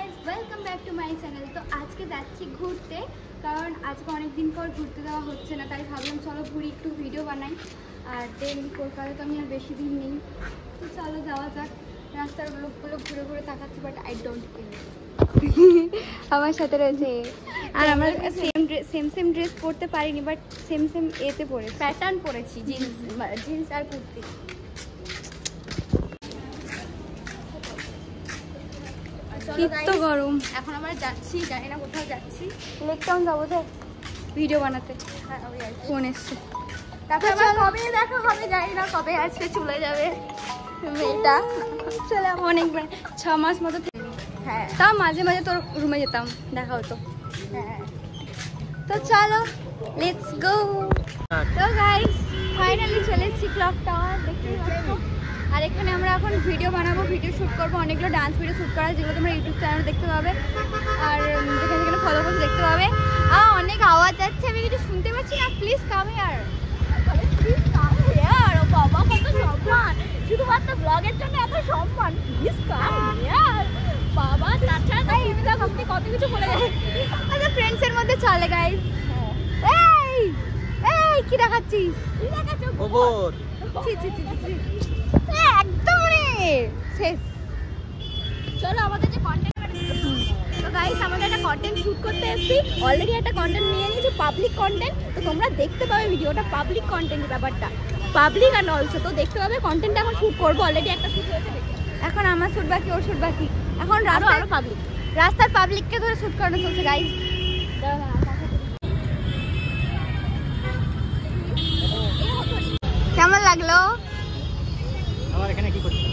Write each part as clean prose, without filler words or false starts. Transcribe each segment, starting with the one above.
Guys, welcome back to my channel. তো আজকে যাচ্ছি ঘুরতে, কারণ আজকে অনেক দিন পর ঘুরতে যাওয়া হচ্ছে না, তাই ভাবলাম চলো ঘুরি, একটু ভিডিও বানাই। আর দেন কলকাতা তো আমি আর বেশি দিন নেই, তো চলো যাওয়া যাক। রাস্তার লোকগুলো ঘুরে ঘুরে তাকাচ্ছি, বাট আই ডোন্ট কেয়ার। আমার সাথে রয়েছে, আর আমরা সেম ড্রেস পরতে পারিনি, বাট সেম এতে পরেছি, প্যাটার্ন পরেছি, জিন্স আর কুর্তি। কত গরম। এখন আমরা যাচ্ছি, জানি না কোথাও যাচ্ছি, লেক টাউন যাবো তো ভিডিও বানাতে। ফোন এসছে, তারপর কবে দেখা হবে জানি না, কবে আসবে চলে যাবে মেয়েটা। চলে অনেক 6 মাস মতো। হ্যাঁ, তা মাঝে মাঝে তোর রুমে যেতাম, দেখা হতো। হ্যাঁ, তো চলো লেটস গো। তো গাইস, ফাইনালি চলে এসেছি ক্লক টাওয়ার, দেখতে পাচ্ছ। আর এখানে আমরা এখন ভিডিও বানাবো, ভিডিও শ্যুট করবো, অনেকগুলো ডান্স ভিডিও শ্যুট করা, যেগুলো তোমরা ইউটিউব চ্যানেলে দেখতে পাবে, আর যেখানে যেখানে ফলো করতে দেখতে পাবে। অনেক আওয়াজ যাচ্ছে, আমি কিছু শুনতে পাচ্ছি না। Please come here, please come here. ও বাবা, কত সম্মান, শুধুমাত্র ব্লগের জন্য এত সম্মান। প্লিজ কাম হিয়ার বাবা, তাছাড়া তাই এমনিতে ভাবতে কত কিছু বলে যায়। আচ্ছা, ফ্রেন্ডসের মধ্যে চলে গাইস। এই এই কি দেখাচ্ছিস? কি দেখাচ্ছ? গোবর। ছি ছি ছি ছি, একদম রে শেষ। চলো আমাদের যে কন্টেন্ট, তো গাইস আমাদের একটা কন্টেন্ট শুট করতে এসেছি, অলরেডি একটা কন্টেন্ট নিয়ে নিয়েছি, পাবলিক কন্টেন্ট। তো তোমরা দেখতে পাবে ভিডিওটা, পাবলিক কন্টেন্ট ব্যাপারটা, পাবলিক অ্যান্ড অলসো। তো দেখতে পাবে কন্টেন্টটা এখন শুট করবো, অলরেডি একটা শুট হয়েছে। এখন আমার শুট বাকি, ওর শুট বাকি। এখন আরো পাবলিক, রাস্তার পাবলিককে ধরে শুট করানো চলছে গাইস। কেমন লাগলো? আমার এখানে কি করছিস?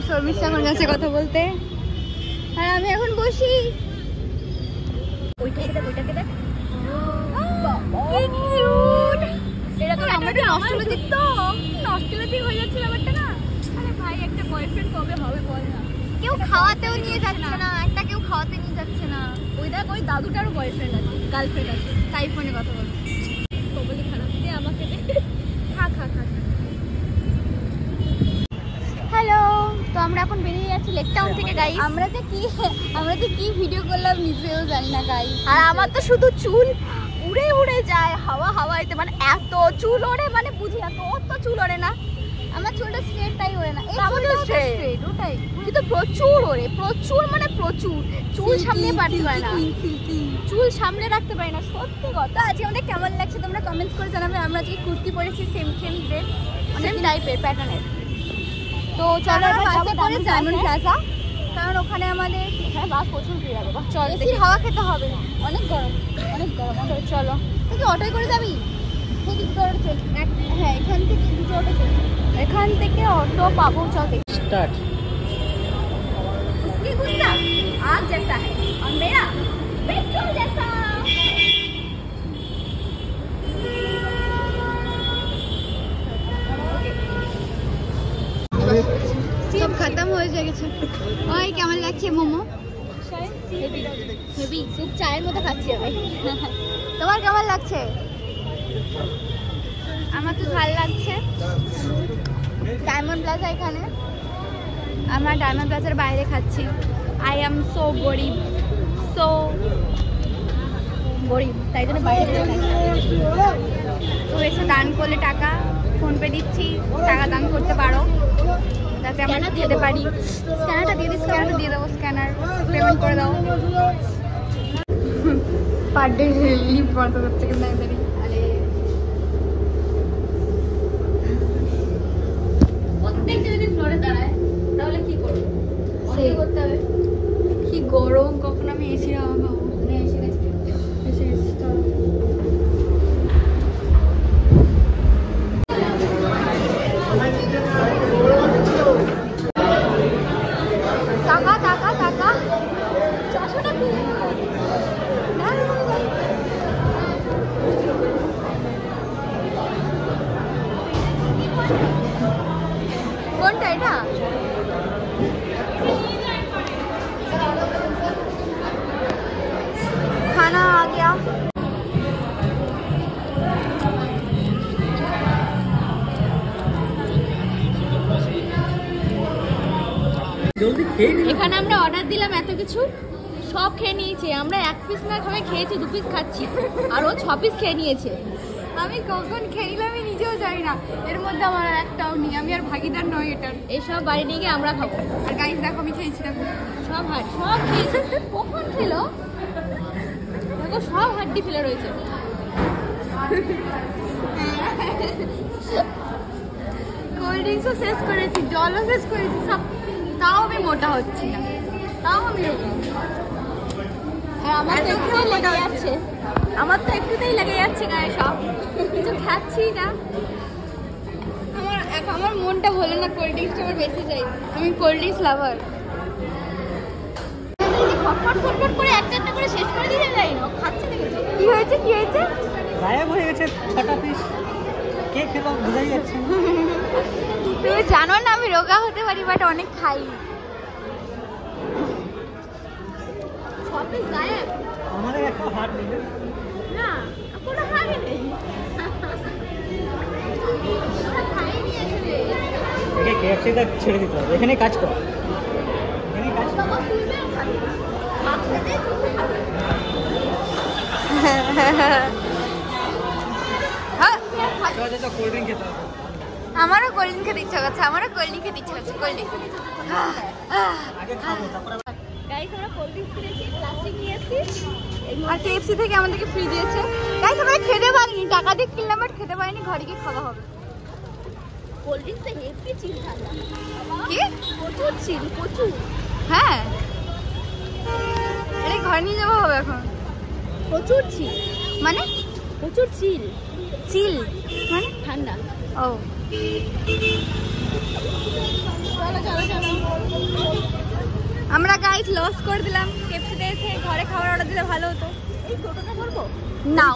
শর্মিষ্ঠা আমার কাছে কথা বলতে, আর আমি এখন বসি। কেউ খাওয়াতেও নিয়ে যাচ্ছে না, একটা কেউ খাওয়াতে নিয়ে যাচ্ছে না। ওই দেখ, ওই দাদুটারও বয়ফ্রেন্ড আছে, গার্লফ্রেন্ড আছে, তাই ফোনে কথা বলছে। বলি খারাপ দিয়ে আমাকে খা খা খা। হ্যালো, তো আমরা এখন বেরিয়ে যাচ্ছি লেক টাউন থেকে গাইস। আমরা যে কি ভিডিও করলাম নিজেও জানি না গাইস। আর আমার তো শুধু চুল উড়ে উড়ে যায় হাওয়াতে, মানে এত চুল ওড়ে, মানে বুঝি না, অত চুল ওড়ে না। আমার চুলটা স্ট্রেট তাই ওড়ে না, এই চুলটা স্ট্রেট ওটাই, কিন্তু প্রচুর ওড়ে, প্রচুর মানে প্রচুর। চুল সামনে পারতে পারে না, চুল সামনে রাখতে পারি না, সত্যি কথা। আজকে আমাদের কেমন লাগছে তোমরা কমেন্টস করে জানাবে। আমরা আজকে কুর্তি পরেছি, সেম ড্রেস, সেম টাইপের প্যাটার্নের। তো চলো ডায়মন্ড প্লাজা, কারণ ওখানে আমাদের বাস প্রচুর ভিড় হবে। চল, এসির হাওয়া খেতে হবে, অনেক গরম অনেক গরম। চলো, তুই অটোয় করে যাবি? হ্যাঁ, এখান থেকে দুটো অটো চলবে, এখান থেকে অটো পাবো। চল দেখি। স্টার্ট। उसकी गुस्सा आग जैसा है और मेरा पेट्रोल जैसा। সব খতম হয়ে গেছে। ওই কেমন লাগছে মোমো? হেভি স্যুপ চায়ের মতো খাচ্ছি আমি। তোমার কেমন লাগছে? আমার তো ভালো লাগছে। ডায়মন্ড প্লাজা এখানে, আমরা ডায়মন্ড প্লাজার বাইরে খাচ্ছি। আই এম সো গরিব, তাই জন্য বাইরে খাচ্ছি। তো এসে দান করলে টাকা ফোনপে দিচ্ছি, টাকা দান করতে পারো যাতে আমরা খেতে পারি। স্ক্যানারটা দিয়ে দিই, স্ক্যানারটা দিয়ে দেবো, স্ক্যানার পেমেন্ট করে দাও। পার ডে লিভ বন্ধ করছে কিন্তু এদেরই। প্রত্যেকটা যদি ফ্লোরে দাঁড়ায় তাহলে কি করবো? সেই করতে হবে। কি গরম, কখন আমি এসি হাওয়া খাবো। এসে গেছি, টাকা 400 টাকা। কোনটা এটা? खाना आ गया। জলদি খেয়ে নি। এখানে আমরা অর্ডার দিলাম এত কিছু, সব খেয়ে নিয়েছে। আমরা 1 পিস না সবাই খেয়েছি, 2 পিস খাচ্ছি, আর ও 6 পিস খেয়ে নিয়েছে। আমি কখন খেয়ে নিলাম আমি নিজেও জানি না। এর মধ্যে আমার একটাও নেই, আমি আর ভাগিদার নই এটার। এইসব বাড়ি নিয়ে গিয়ে আমরা খাবো। আর গাইস দেখো আমি খেয়েছিলাম সব সব খেয়েছি। কখন খেলো দেখো, সব হাড্ডি ফেলে রয়েছে। কোল্ড ড্রিঙ্কসও শেষ করেছি, জলও শেষ করেছি সব, তাও আমি মোটা হচ্ছি না, তাও আমি রোগা। আর আমার তো একটুতেই লেগে যাচ্ছে, আমার তো একটুতেই লেগে যাচ্ছে গায়ে, সব কিছু খাচ্ছি না। আমার মনটা বলে না কোল্ড ড্রিঙ্কসটা আমার বেশি চাই, আমি কোল্ড ড্রিঙ্কস লাভার। ফটফট ফটফট করে একটা একটা করে শেষ করে দিয়ে যাই না, খাচ্ছে দেখেছো? কি হয়েছে কি হয়েছে? গায়েব হয়ে গেছে 6টা পিস। কে খেলো বুঝাই যাচ্ছে। তুমি জানো না আমি রোগা হতে পারি, বাট অনেক খাই। আমাদের একটা হাট নেই না, কোনো হাটই নেই। একে কেএফসিটা ছেড়ে দিতে হবে, এখানে কাজ কর, এখানে কাজ কর। কোল্ড ড্রিঙ্ক খেতে হবে। আমারও কোল্ড ড্রিঙ্ক খেতে ইচ্ছা করছে, আমারও কোল্ড ড্রিঙ্ক খেতে ইচ্ছা করছে। কোল্ড ড্রিঙ্ক আগে খাবো তারপরে গাইস আমরা কোল্ড ড্রিঙ্কস কিনেছি, প্লাস্টিক নিয়ে এসেছি, আর কেএফসি থেকে আমাদেরকে ফ্রি দিয়েছে। গাইস আমরা খেতে পারিনি, টাকা দিয়ে কিনলাম বাট খেতে পারিনি, ঘরে গিয়ে খাওয়া হবে। কোল্ড ড্রিঙ্কস এ হেভি চিল ঠান্ডা। কি? প্রচুর চিল, প্রচুর। হ্যাঁ আরে ঘরে নিয়ে যাবো হবে এখন। প্রচুর চিল মানে? প্রচুর চিল। চিল মানে ঠান্ডা। ও আমরা গাইস লস করে দিলাম, কেএফসি তে এসে ঘরে খাবার অর্ডার দিলে ভালো হতো। এই টোটোটা করবো না,